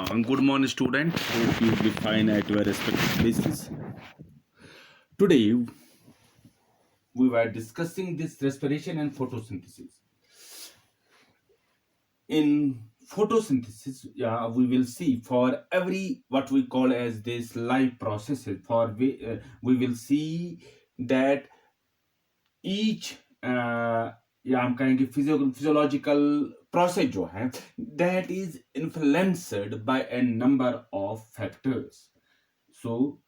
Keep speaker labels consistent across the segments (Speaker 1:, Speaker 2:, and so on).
Speaker 1: Good morning, student. Hope you will be fine at your respective places. Today, we were discussing this respiration and photosynthesis. In photosynthesis, we will see for every what we call as this life processes. We will see that each हम कहेंगे physiological process जो है that is influenced by a number of factors. So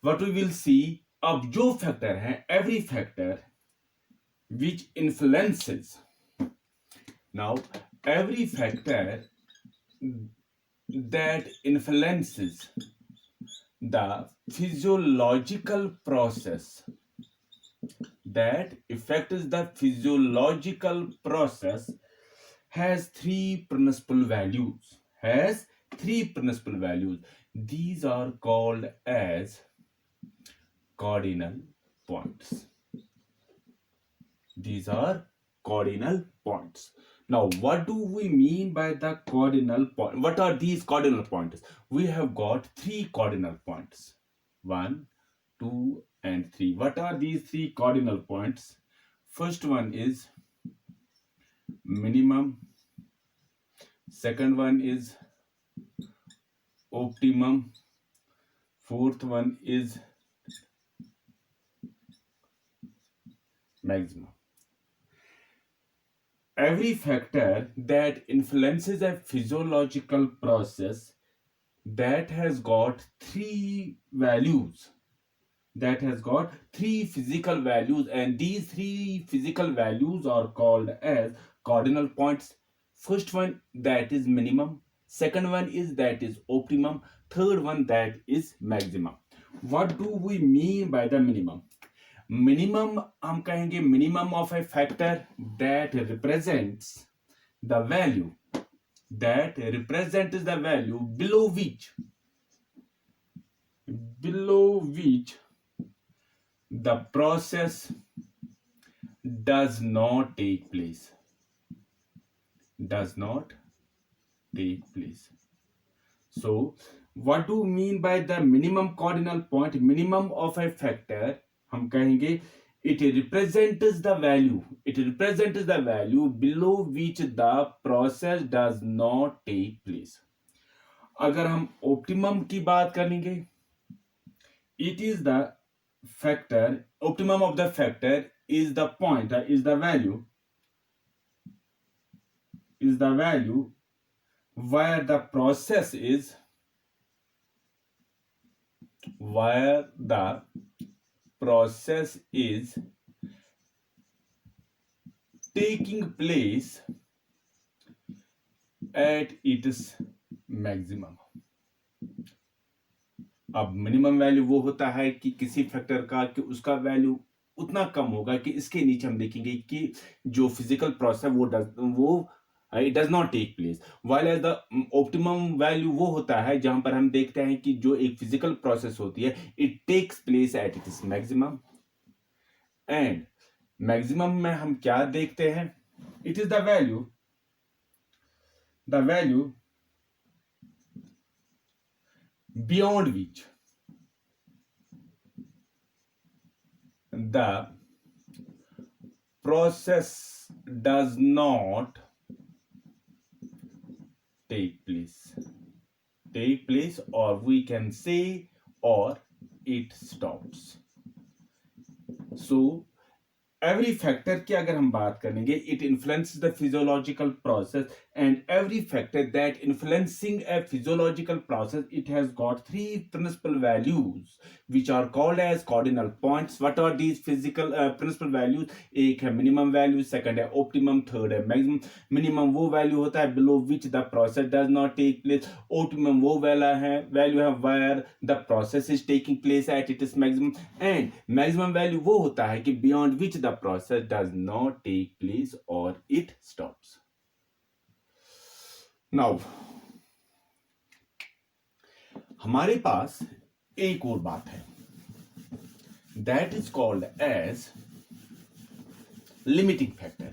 Speaker 1: what we will see, अब जो factor है every factor which influences, now every factor that influences the physiological process, that affects the physiological process, has three principal values. These are called as cardinal points. These are cardinal points. Now, what do we mean by the cardinal point? What are these cardinal points? We have got three cardinal points. 1, 2, and 3. What are these three cardinal points? First one is minimum. Second one is optimum. Fourth one is maximum. Every factor that influences a physiological process that has got three values, that has got three physical values, and these three physical values are called as cardinal points. First one, that is minimum. Second one is that is optimum. Third one, that is maximum. What do we mean by the minimum? Minimum हम कहेंगे minimum of a factor that represents the value, below which the process does not take place. So what do you mean by the minimum cardinal point? Minimum of a factor हम कहेंगे it represents the value below which the process does not take place. अगर हम optimum की बात करेंगे, it is the factor, optimum of the factor is the point, is the value where the process is taking place at its maximum. अब minimum value वो होता है कि किसी फैक्टर का कि उसका वैल्यू उतना कम होगा कि इसके नीचे हम देखेंगे कि जो फिजिकल प्रोसेस वो it does not take place, while as the optimum value वो होता है जहां पर हम देखते हैं कि जो एक फिजिकल प्रोसेस होती है it takes place at its maximum. And maximum में हम क्या देखते हैं? It is the value beyond which the process does not take place, or we can say, or it stops. So every factor की अगर हम बात करेंगे, it influences the physiological process, and every factor that influencing a physiological process, it has got three principal values which are called as cardinal points. What are these physical principal values? एक है minimum value, second है optimum, third है maximum. Minimum वो value होता है below which the process does not take place. Optimum वो value है where the process is taking place at its maximum, and maximum value वो होता है कि beyond which the process does not take place or it stops. Now हमारे पास एक और बात है, that is called as limiting factor.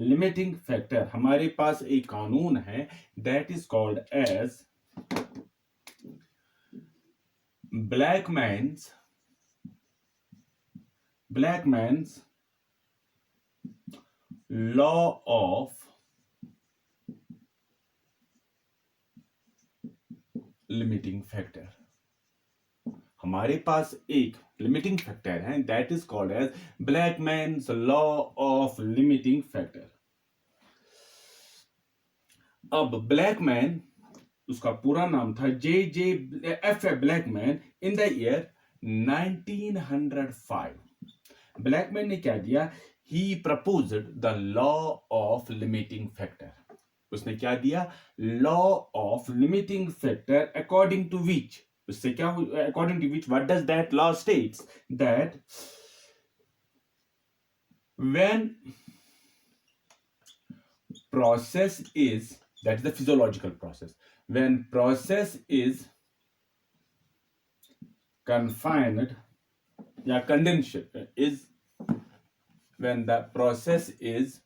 Speaker 1: Limiting factor, हमारे पास एक कानून है that is called as Blackman's law of limiting factor. हमारे पास एक लिमिटिंग फैक्टर है that is called as Blackman's law of limiting factor. अब ब्लैकमैन, उसका पूरा नाम था J.J. Blackman. In the year 1905 Blackman ने क्या दिया, he proposed the law of limiting factor. उसने क्या दिया, law of limiting factor, according to which, उससे क्या, according to which what does that law states that when process is, that is the physiological process, when process is confined या condition is, when the process is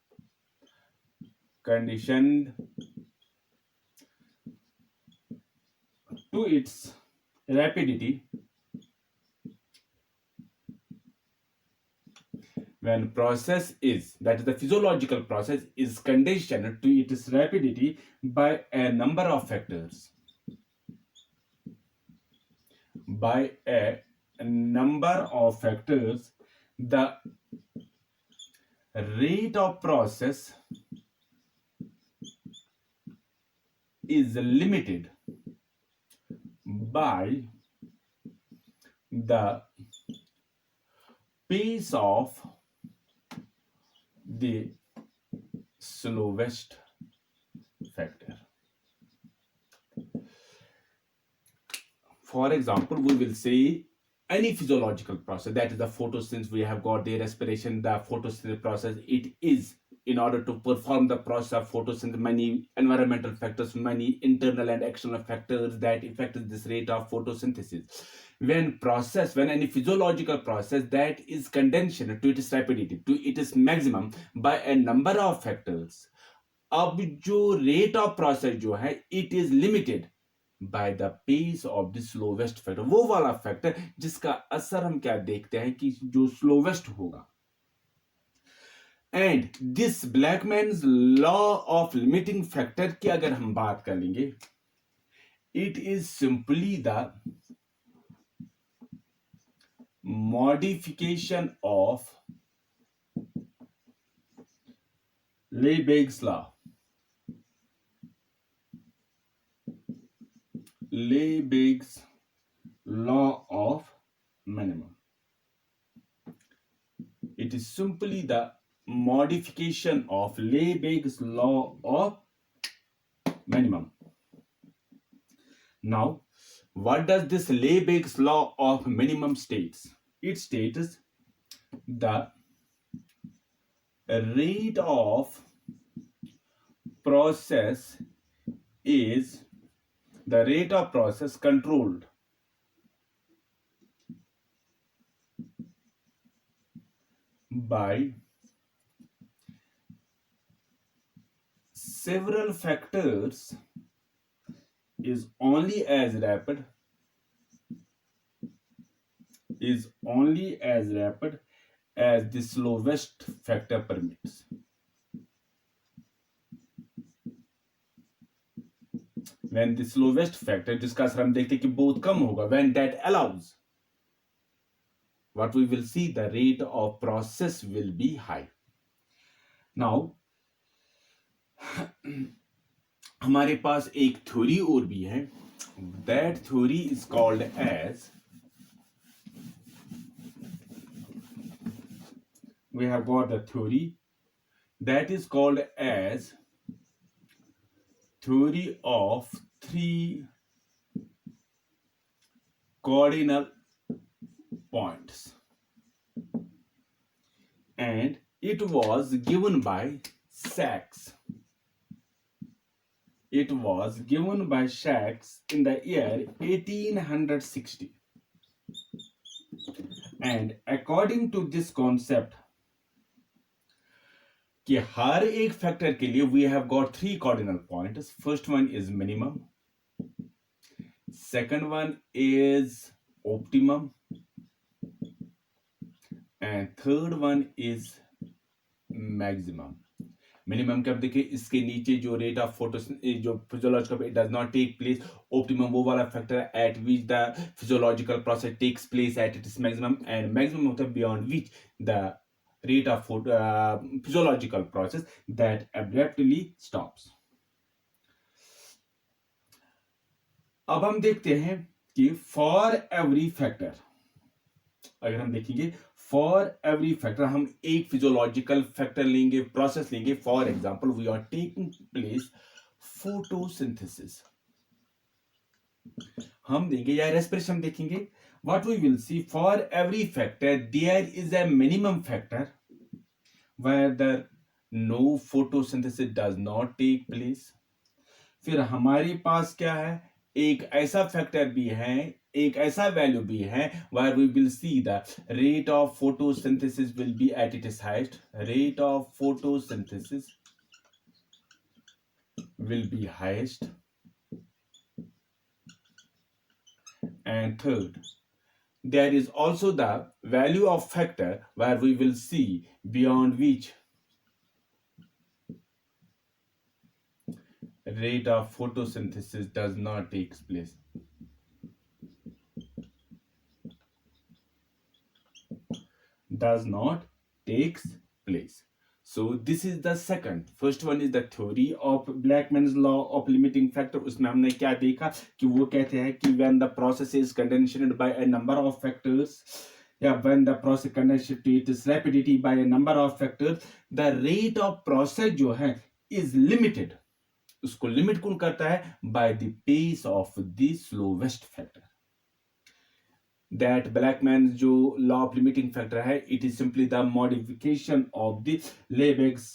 Speaker 1: conditioned to its rapidity, when process is, that is the physiological process, is conditioned to its rapidity by a number of factors, by a number of factors, the rate of process is limited by the pace of the slowest factor. For example, we will say any physiological process, that is the photosynthesis, we have got the respiration, the photosynthesis process. It is, in order to perform the process of photosynthesis, many environmental factors, many internal and external factors that affect this rate of photosynthesis. When any physiological process that is conditioned to its rapidity, to its maximum by a number of factors, अब जो rate of process जो है, it is limited by the pace of the slowest factor, वो वाला factor जिसका असर हम क्या देखते हैं कि जो स्लोवेस्ट होगा। And this Blackman's law of limiting factor की अगर हम बात करेंगे, it is simply the modification of Lebesgue's law. Lebesgue's law of minimum. It is simply the modification of Lebesgue's law of minimum. Now, what does this Lebesgue's law of minimum states? It states the rate of process is the rate of process controlled by several factors is only as rapid as the slowest factor permits. When the slowest factor, जिसका असर हम देखते हैं कि बहुत कम होगा, when that allows, what we will see, the rate of process will be high. Now, हमारे पास एक थ्योरी और भी है, that theory is called as, we have got the theory that is called as theory of three cardinal points, and it was given by Sachs. It was given by Sachs in the year 1860, and according to this concept, कि हर एक factor के लिए we have got three cardinal points. First one is minimum, second one is optimum, and third one is maximum. Minimum के अब देखिए इसके नीचे जो रेट ऑफ फोटो जो physiological it does not take place. Optimum वो वाला फैक्टर है at which the physiological process takes place at its maximum, and maximum होता है beyond which the rate of physiological process that abruptly stops. अब हम देखते हैं कि फॉर एवरी फैक्टर, अगर हम देखेंगे फॉर एवरी फैक्टर हम एक फिजियोलॉजिकल फैक्टर लेंगे, प्रोसेस लेंगे. For example we are taking place photosynthesis हम देंगे, या रेस्पिरेशन देखेंगे. What we will see for every factor there is a minimum factor where no photosynthesis does not take place. फिर हमारे पास क्या है, एक ऐसा फैक्टर भी है, एक ऐसा वैल्यू भी है where we will see the rate of photosynthesis will be at its highest. Rate of photosynthesis will be highest. And third, there is also the value of factor where we will see beyond which rate of photosynthesis does not take place. Does not takes place. So this is the second. First one is the theory of Blackman's law of limiting factor. उसमें हमने क्या देखा कि वो कहते हैं कि when the process is conditioned by a number of factors, yeah, when the process conditioned to its rapidity by a number of factors, the rate of process जो है is limited. उसको लिमिट कौन करता है? By the pace of the slowest factor. That Blackman's जो law of limiting factor है, it is simply the modification of the Lebesgue's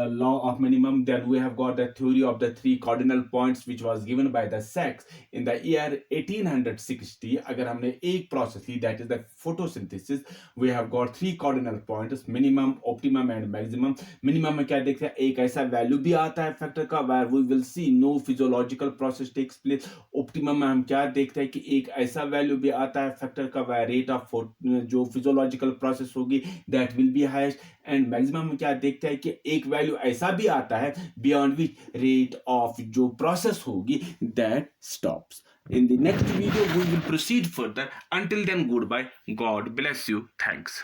Speaker 1: law of minimum. Then we have got the theory of the three cardinal points which was given by the Sachs in the year 1860. अगर हमने एक process Lee, that is the photosynthesis, we have got three cardinal points, minimum, optimum and maximum. minimum में क्या देखते हैं, एक ऐसा value भी आता है factor का where we will see no physiological process takes place. optimum में हम क्या देखते हैं कि एक ऐसा value भी आता है factor का where rate of जो physiological process होगी that will be highest. And maximum में क्या देखते हैं कि एक वैल्यू ऐसा भी आता है बियॉन्ड विच रेट ऑफ जो प्रोसेस होगी that stops. In the next video we will proceed further. Until then, goodbye. God bless you. Thanks.